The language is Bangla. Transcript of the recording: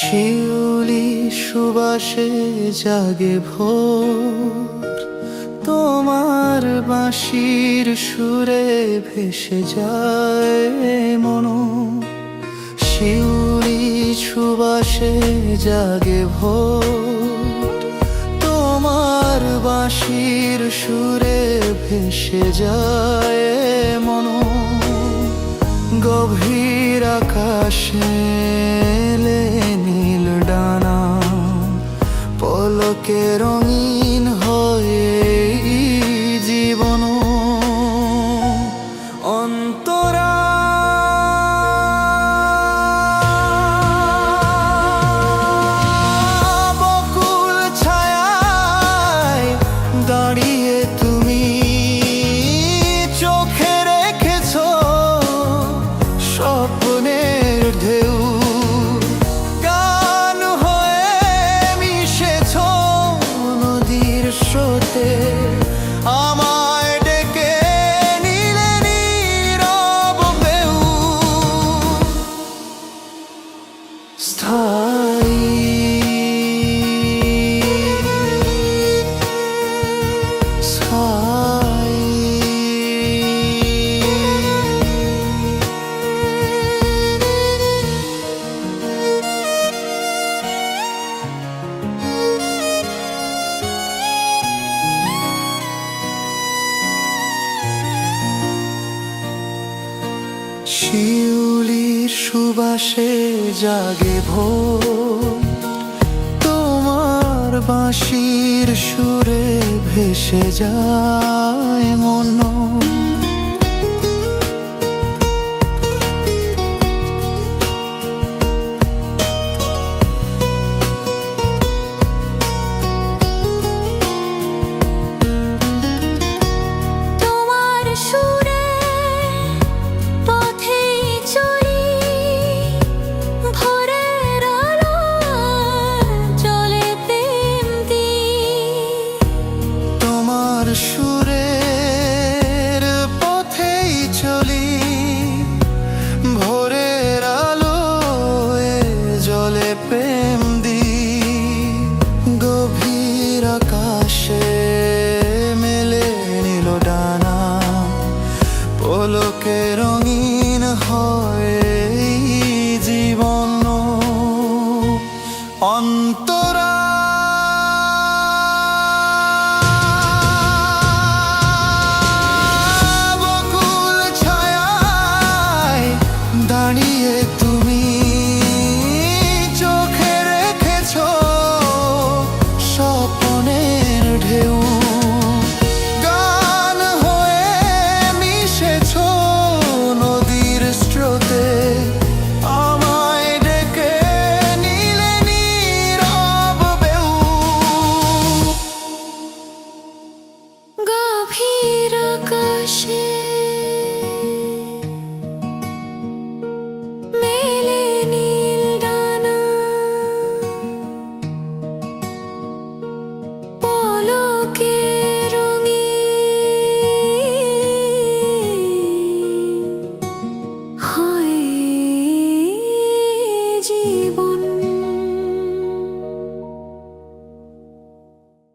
শিউলি সুবাসে জাগে ভোর, তোমার বাঁশির সুরে ভেসে যায় মন। শিউলি সুবাসে জাগে ভোর, তোমার বাঁশির সুরে ভেসে যায় মন। গভীর আকাশে নীল ডানা, পলকে রঙিন হয়ে জীবন। অন্তরা বকুল ছায়ায় দাঁড়িয়ে তুমি চোখে রেখেছ স্বপ্নের ঢেউ। গান হয়ে মিশেছ নদীর স্রোতে, আমায় ডেকে নিলে নীরব বেউ। স্থায়ী শিউলির সুবাসে জাগে ভোর, তোমার বাঁশির সুরে ভেসে যায় মন। সুরের পথেই চলি, ভোরের আলোয় জলে প্রেম দিই। গভীর আকাশে মেলে নীল ডানা, পলকে রঙিন হয় জীবন। অন্তরা দাঁড়িয়ে তুমি চোখে রেখেছ স্বপ্নের ঢেউ। গান হয়ে মিশেছ নদীর স্রোতে, আমায় ডেকে নিলে নীরব বেউ। গভীর আকাশে